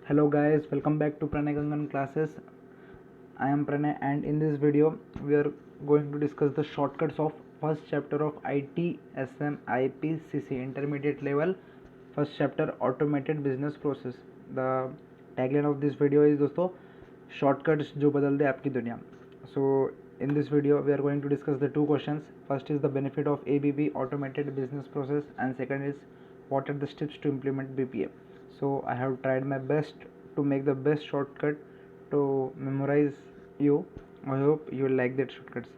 Hello guys, welcome back to Pranay Gangan classes. I am Pranay and in this video we are going to discuss the shortcuts of first chapter of IT SM IPCC intermediate level, first chapter automated business process. The tagline of this video is दोस्तों shortcuts जो बदल दे आपकी दुनिया. So in this video we are going to discuss the two questions. First is the benefit of ABB automated business process and second is what are the steps to implement BPA. So I have tried my best to make the best shortcut to memorize you. I hope you will like that shortcuts.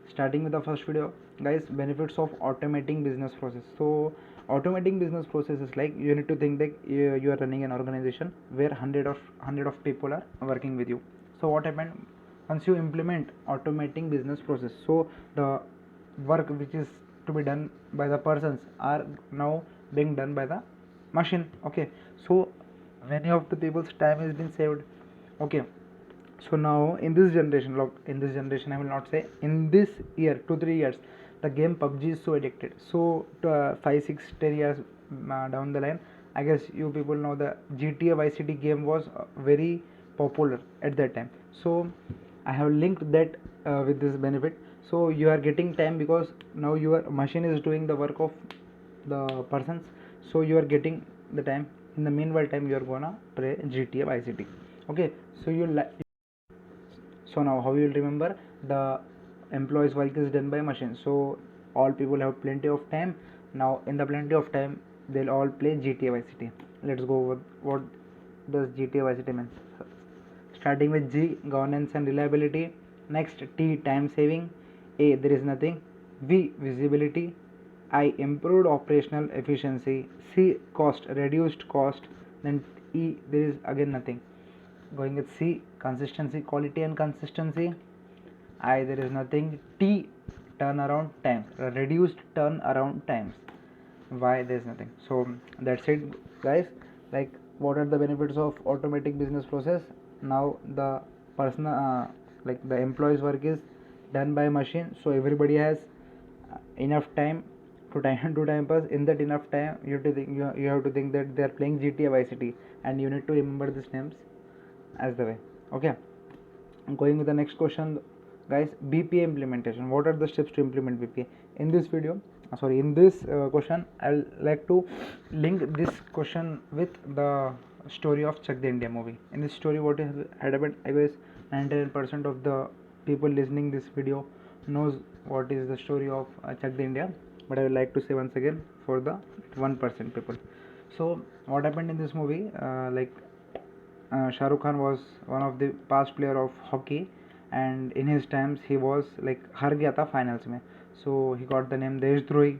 Starting with the first video, guys, benefits of automating business process. So automating business process is like you need to think that you are running an organization where hundred of people are working with you. So what happened once you implement automating business process, so the work which is to be done by the persons are now being done by the machine. Okay, so many of the people's time has been saved. Okay, so now in this generation, I will not say in this year 2-3 years, the game PUBG is so addicted. So 5, 6, 10 years down the line, I guess you people know the GTA Vice City game was very popular at that time. So I have linked that with this benefit. So you are getting time because now your machine is doing the work of the persons, so you are getting the time. In the meanwhile time you are gonna play GTA Vice City. Okay, so so now how you will remember the employees work is done by machine, so all people have plenty of time. Now in the plenty of time they'll all play GTA Vice City. Let's go over what does GTA Vice City mean. Starting with G, governance and reliability. Next, T, time saving. A, there is nothing. V, visibility. I, improved operational efficiency. C, cost, reduced cost. Then E, there is again nothing. Going with C, consistency, quality and consistency. I, there is nothing. T, turnaround times, reduced turnaround times. Why, there is nothing. So that's it, guys. Like, what are the benefits of automatic business process? Now the personal like the employees work is done by machine, so everybody has enough time to time pass. In that enough time you have to think, you have to think that they are playing GTA Vice City and you need to remember these names as the way. Okay, going with the next question, guys. BPA implementation. What are the steps to implement BPA? In this video, in this question, I'll like to link this question with the story of Chak De India movie. In this story, what has happened, I guess 99% of the people listening this video knows what is the story of Chak De India, but I would like to say once again for the 1% people. So what happened in this movie, Shah Rukh Khan was one of the past player of hockey, and in his times he was like हार गया था finals में, so he got the name Deshdrohi.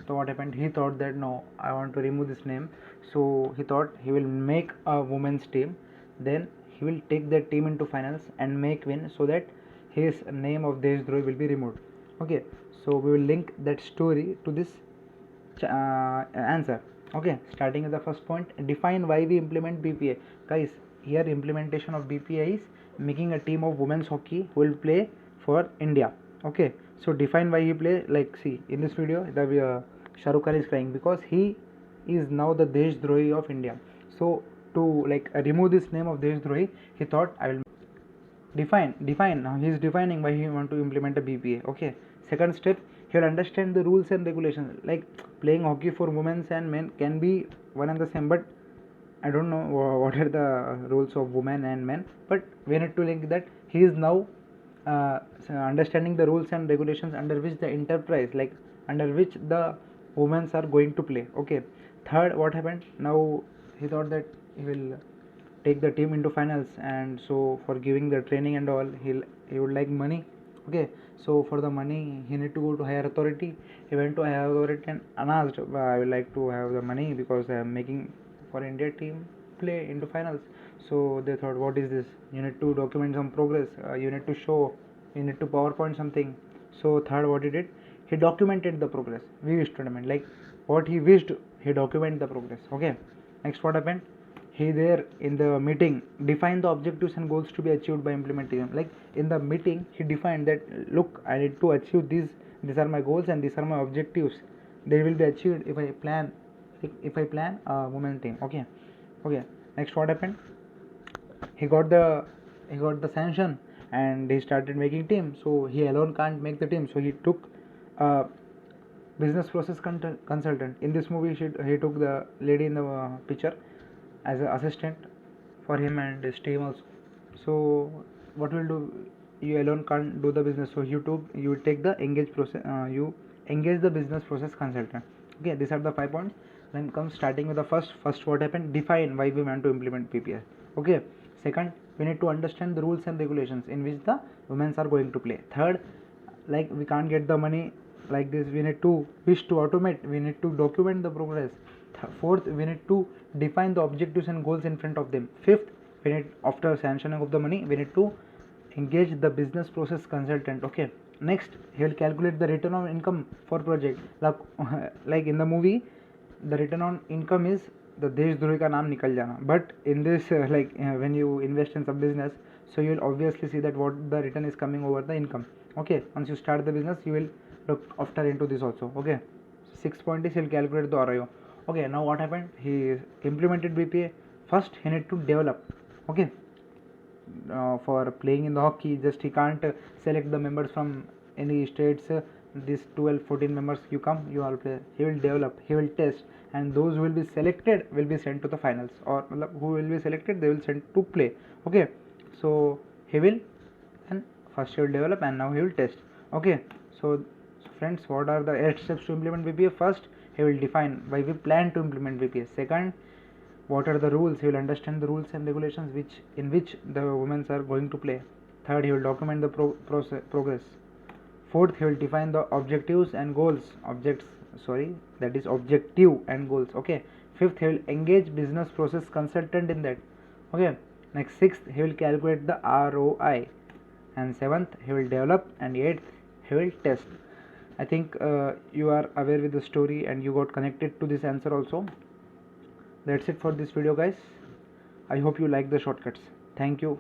So what happened, he thought that no, I want to remove this name, so he thought he will make a women's team, then he will take that team into finals and make win, so that his name of Deshdrohi will be removed. Okay, so we will link that story to this answer. Okay, starting with the first point, define why we implement BPA. Guys, here implementation of BPA is making a team of women's hockey who will play for India. Okay, so define why he play. Like, see in this video the Shah Rukh Khan is crying because he is now the Deshdrohi of India. So to like remove this name of Deshdrohi, he thought I will define. Now he is defining why he want to implement a BPA. Okay, second step, he will understand the rules and regulations. Like, playing hockey for women and men can be one and the same, but I don't know what are the rules of women and men, but we need to link that he is now understanding the rules and regulations under which the enterprise, like under which the women are going to play. Okay, third, what happened, now he thought that he will take the team into finals, and so for giving the training and all, he would like money. Okay, so for the money he need to go to higher authority. He went to higher authority and asked, I would like to have the money because I am making for India team play into finals. So they thought, what is this, you need to document some progress, you need to show, you need to PowerPoint something. So third, what he did, he documented the progress. We wished tournament, like what he wished, he documented the progress. Okay, next, what happened, he there in the meeting defined the objectives and goals to be achieved by implementing them. Like in the meeting he defined that, look, I need to achieve these are my goals and these are my objectives. They will be achieved if I plan a women team. Okay, next, what happened, he got the sanction and he started making team. So he alone can't make the team, so he took a business process consultant. In this movie he took the lady in the picture as an assistant for him and his team also. So what will do, you alone can't do the business, so you take the engage process, you engage the business process consultant. Okay, these are the 5 points. Then comes starting with the first what happened, define why we want to implement PPS. Okay, second, we need to understand the rules and regulations in which the women are going to play. Third, like we can't get the money like this, we need to wish to automate, we need to document the progress. Fourth, we need to define the objectives and goals in front of them. Fifth, we need, after sanctioning of the money, we need to engage the business process consultant. Okay, next he will calculate the return on income for project. Like in the movie the return on income is the देशद्रोही का नाम निकल जाना, but in this when you invest in some business, so you will obviously see that what the return is coming over the income. Okay, once you start the business you will look after into this also. Okay, 6 point is he will calculate the ROI. Okay, now what happened, he implemented BPA. First he need to develop. Okay, for playing in the hockey, just he can't select the members from any states, these 12 14 members, you come, you all play. He will develop, he will test, and those who will be selected will be sent to the finals, or who will be selected they will send to play. Okay, so he will, and first he will develop and now he will test. Okay, so friends, what are the 8 steps to implement BPA? First, he will define why we plan to implement BPA. Second, what are the rules, he will understand the rules and regulations in which the women are going to play. Third, he will document the progress. Fourth, he will define the objectives and goals, that is objective and goals. Okay, fifth, he will engage business process consultant in that. Okay, next, sixth, he will calculate the ROI, and seventh, he will develop, and eighth, he will test. I think you are aware with the story and you got connected to this answer also. That's it for this video guys. I hope you like the shortcuts. Thank you.